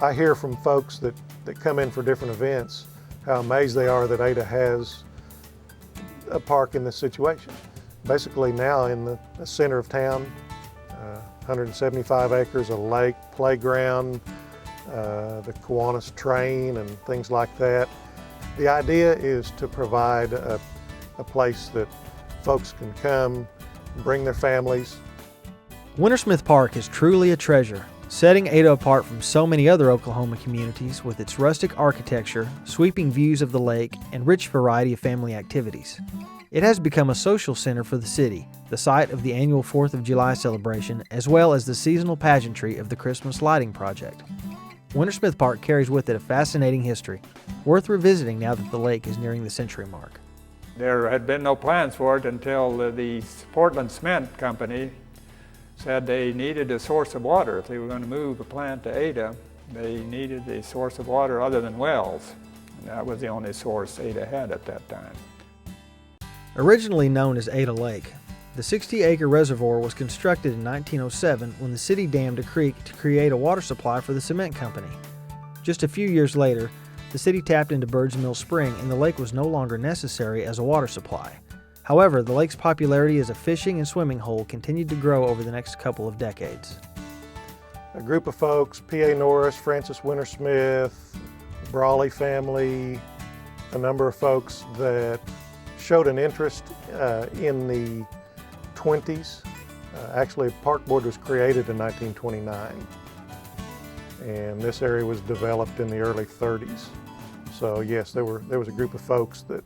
I hear from folks that come in for different events how amazed they are that Ada has a park in this situation. Basically now in the center of town, 175 acres, a lake, playground, the Kiwanis train and things like that. The idea is to provide a place that folks can come, bring their families. Wintersmith Park is truly a treasure, setting Ada apart from so many other Oklahoma communities with its rustic architecture, sweeping views of the lake, and rich variety of family activities. It has become a social center for the city, the site of the annual 4th of July celebration, as well as the seasonal pageantry of the Christmas Lighting Project. Wintersmith Park carries with it a fascinating history, worth revisiting now that the lake is nearing the century mark. There had been no plans for it until the Portland Cement Company said they needed a source of water. If they were going to move a plant to Ada, they needed a source of water other than wells. And that was the only source Ada had at that time. Originally known as Ada Lake, the 60-acre reservoir was constructed in 1907 when the city dammed a creek to create a water supply for the cement company. Just a few years later, the city tapped into Bird's Mill Spring and the lake was no longer necessary as a water supply. However, the lake's popularity as a fishing and swimming hole continued to grow over the next couple of decades. A group of folks, P.A. Norris, Francis Wintersmith, Brawley family, a number of folks that showed an interest in the 20s. Actually, Park Board was created in 1929, and this area was developed in the early 30s. So yes, there was a group of folks that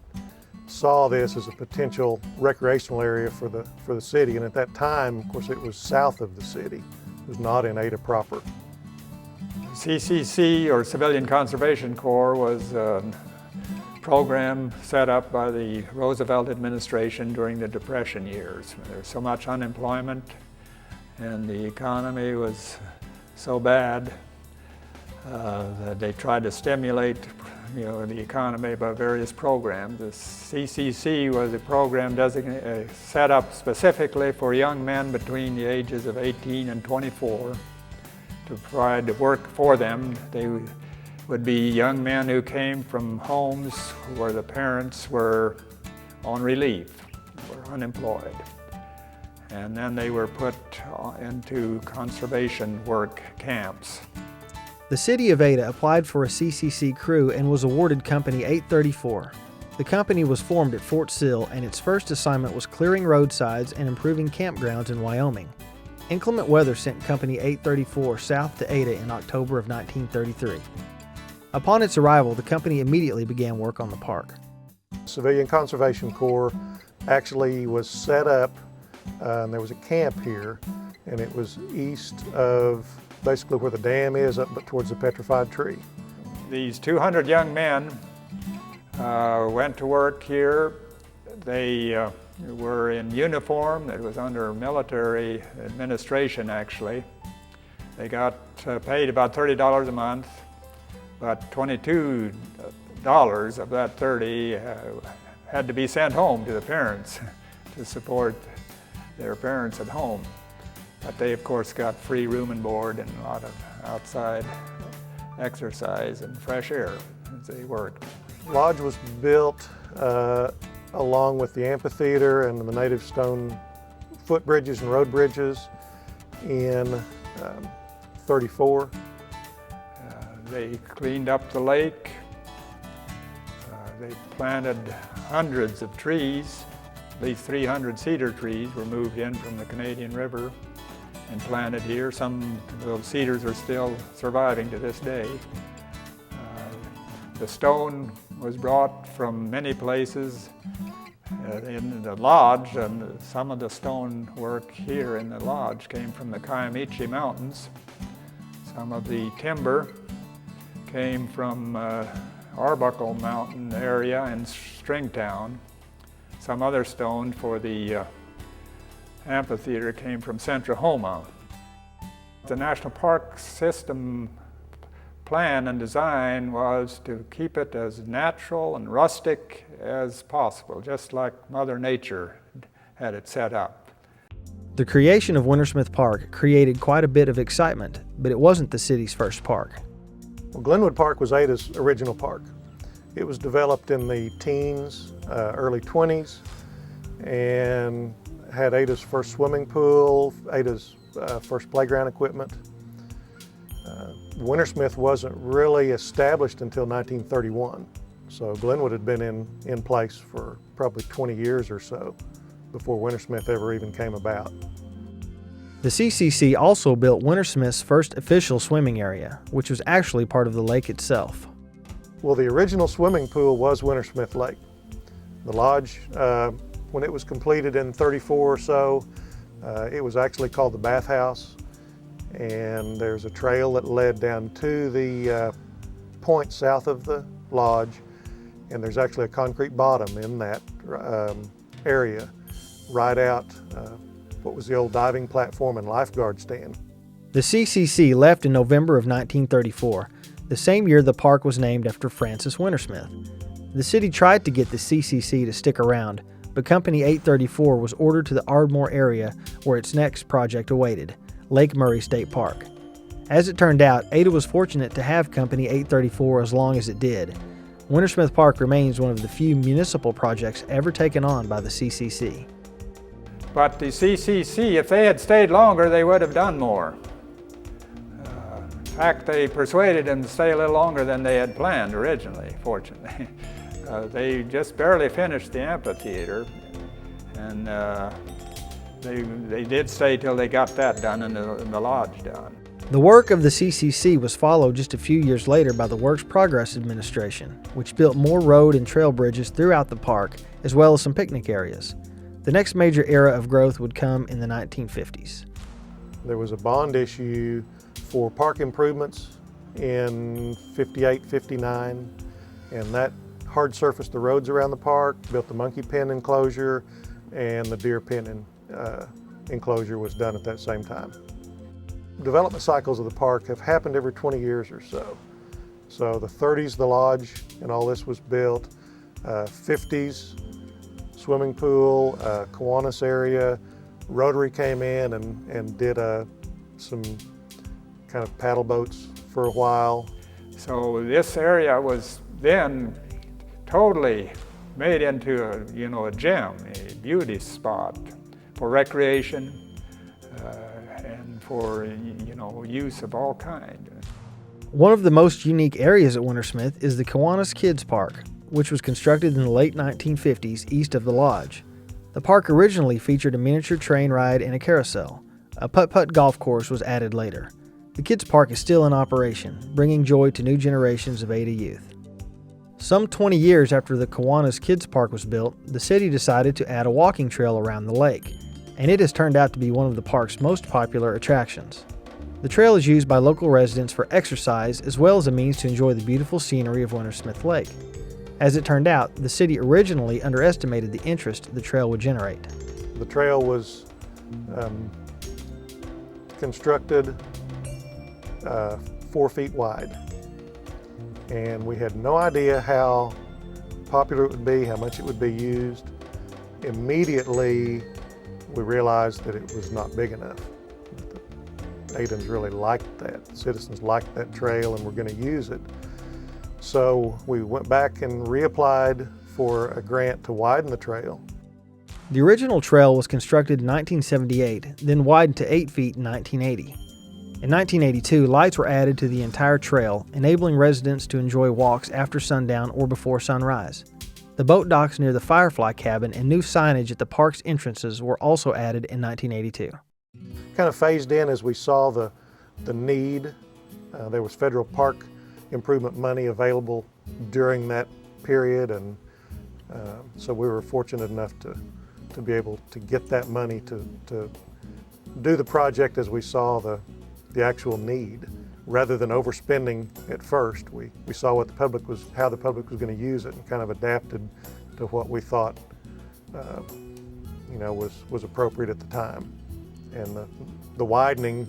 saw this as a potential recreational area for the city, and at that time, of course, it was south of the city. It was not in Ada proper. CCC, or Civilian Conservation Corps, was a program set up by the Roosevelt administration during the Depression years. There was so much unemployment and the economy was so bad that they tried to stimulate the economy by various programs. The CCC was a program set up specifically for young men between the ages of 18 and 24 to provide work for them. They would be young men who came from homes where the parents were on relief, were unemployed. And then they were put into conservation work camps. The city of Ada applied for a CCC crew and was awarded Company 834. The company was formed at Fort Sill, and its first assignment was clearing roadsides and improving campgrounds in Wyoming. Inclement weather sent Company 834 south to Ada in October of 1933. Upon its arrival, the company immediately began work on the park. Civilian Conservation Corps actually was set up, and there was a camp here, and it was east of basically where the dam is, up towards the petrified tree. These 200 young men went to work here. They were in uniform. It was under military administration, actually. They got paid about $30 a month, but $22 of that $30 had to be sent home to the parents to support their parents at home. But they, of course, got free room and board and a lot of outside exercise and fresh air as they worked. Lodge was built along with the amphitheater and the native stone footbridges and road bridges in 34. They cleaned up the lake. They planted hundreds of trees. At least 300 cedar trees were moved in from the Canadian River and planted here. Some of those cedars are still surviving to this day. The stone was brought from many places in the lodge, and some of the stone work here in the lodge came from the Kiamichi Mountains. Some of the timber came from Arbuckle Mountain area and Stringtown. Some other stone for the amphitheater came from Centrahoma. The National Park System plan and design was to keep it as natural and rustic as possible, just like Mother Nature had it set up. The creation of Wintersmith Park created quite a bit of excitement, but it wasn't the city's first park. Well, Glenwood Park was Ada's original park. It was developed in the teens, early 20s, and had Ada's first swimming pool, Ada's first playground equipment. Wintersmith wasn't really established until 1931, so Glenwood had been in place for probably 20 years or so before Wintersmith ever even came about. The CCC also built Wintersmith's first official swimming area, which was actually part of the lake itself. Well, the original swimming pool was Wintersmith Lake. The lodge, when it was completed in 34 or so, it was actually called the bathhouse, and there's a trail that led down to the point south of the lodge, and there's actually a concrete bottom in that area right out what was the old diving platform and lifeguard stand. The CCC left in November of 1934, the same year the park was named after Francis Wintersmith. The city tried to get the CCC to stick around, but Company 834 was ordered to the Ardmore area where its next project awaited, Lake Murray State Park. As it turned out, Ada was fortunate to have Company 834 as long as it did. Wintersmith Park remains one of the few municipal projects ever taken on by the CCC. But the CCC, if they had stayed longer, they would have done more. In fact, they persuaded them to stay a little longer than they had planned originally, fortunately. They just barely finished the amphitheater, and they did stay till they got that done and the lodge done. The work of the CCC was followed just a few years later by the Works Progress Administration, which built more road and trail bridges throughout the park, as well as some picnic areas. The next major era of growth would come in the 1950s. There was a bond issue for park improvements in 58, 59, and that hard surfaced the roads around the park, built the monkey pen enclosure, and the deer pen enclosure was done at that same time. Development cycles of the park have happened every 20 years or so. So the 30s, the lodge and all this was built. 50s, swimming pool, Kiwanis area. Rotary came in and did some kind of paddle boats for a while. So this area was then totally made into a gem, a beauty spot for recreation and for use of all kinds. One of the most unique areas at Wintersmith is the Kiwanis Kids Park, which was constructed in the late 1950s east of the lodge. The park originally featured a miniature train ride and a carousel. A putt-putt golf course was added later. The Kids Park is still in operation, bringing joy to new generations of Ada youth. Some 20 years after the Kiwanis Kids Park was built, the city decided to add a walking trail around the lake, and it has turned out to be one of the park's most popular attractions. The trail is used by local residents for exercise as well as a means to enjoy the beautiful scenery of Wintersmith Lake. As it turned out, the city originally underestimated the interest the trail would generate. The trail was constructed 4 feet wide, and we had no idea how popular it would be, how much it would be used. Immediately, we realized that it was not big enough. The Adams really liked that. The citizens liked that trail and were going to use it. So we went back and reapplied for a grant to widen the trail. The original trail was constructed in 1978, then widened to 8 feet in 1980. In 1982, lights were added to the entire trail, enabling residents to enjoy walks after sundown or before sunrise. The boat docks near the Firefly cabin and new signage at the park's entrances were also added in 1982. Kind of phased in as we saw the need. There was federal park improvement money available during that period, and so we were fortunate enough to be able to get that money to do the project as we saw the actual need. Rather than overspending at first, we saw what how the public was going to use it, and kind of adapted to what we thought was appropriate at the time. And the widening,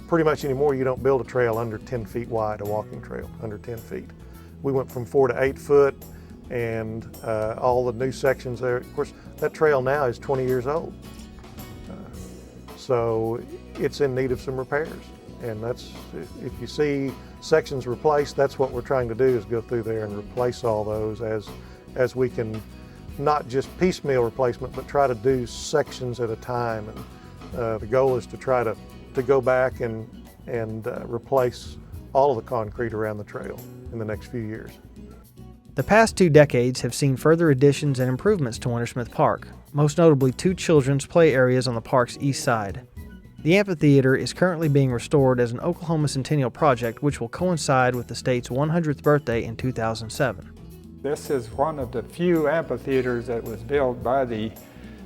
pretty much anymore you don't build a trail under 10 feet wide, a walking trail under 10 feet. We went from 4 to 8 foot, and all the new sections there. Of course, that trail now is 20 years old. So it's in need of some repairs. And that's, if you see sections replaced, that's what we're trying to do, is go through there and replace all those as we can, not just piecemeal replacement, but try to do sections at a time. And the goal is to try to go back and replace all of the concrete around the trail in the next few years. The past 2 decades have seen further additions and improvements to Wintersmith Park, most notably 2 children's play areas on the park's east side. The amphitheater is currently being restored as an Oklahoma Centennial project, which will coincide with the state's 100th birthday in 2007. This is one of the few amphitheaters that was built by the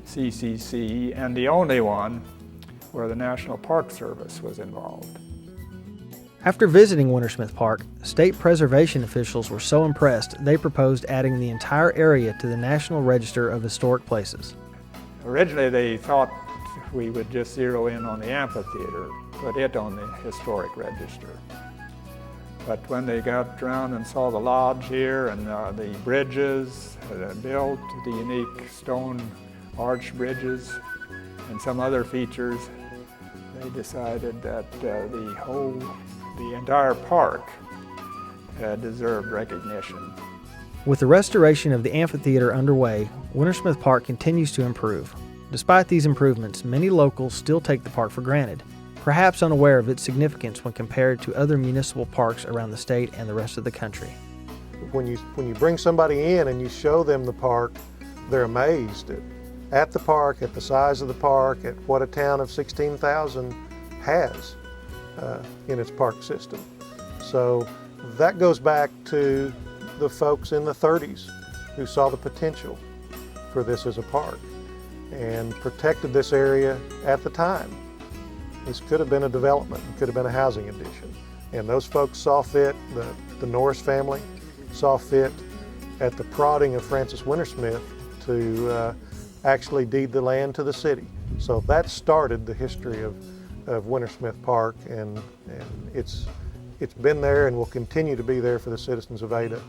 CCC, and the only one where the National Park Service was involved. After visiting Wintersmith Park, state preservation officials were so impressed they proposed adding the entire area to the National Register of Historic Places. Originally they thought we would just zero in on the amphitheater, put it on the historic register. But when they got around and saw the lodge here and the bridges built, the unique stone arch bridges and some other features, they decided that the entire park deserved recognition. With the restoration of the amphitheater underway, Wintersmith Park continues to improve. Despite these improvements, many locals still take the park for granted, perhaps unaware of its significance when compared to other municipal parks around the state and the rest of the country. When you bring somebody in and you show them the park, they're amazed at the park, at the size of the park, at what a town of 16,000 has in its park system. So that goes back to the folks in the 30s who saw the potential for this as a park and protected this area at the time. This could have been a development, it could have been a housing addition. And those folks saw fit, the Norris family saw fit at the prodding of Francis Wintersmith to actually deed the land to the city. So that started the history of Wintersmith Park, and it's been there and will continue to be there for the citizens of Ada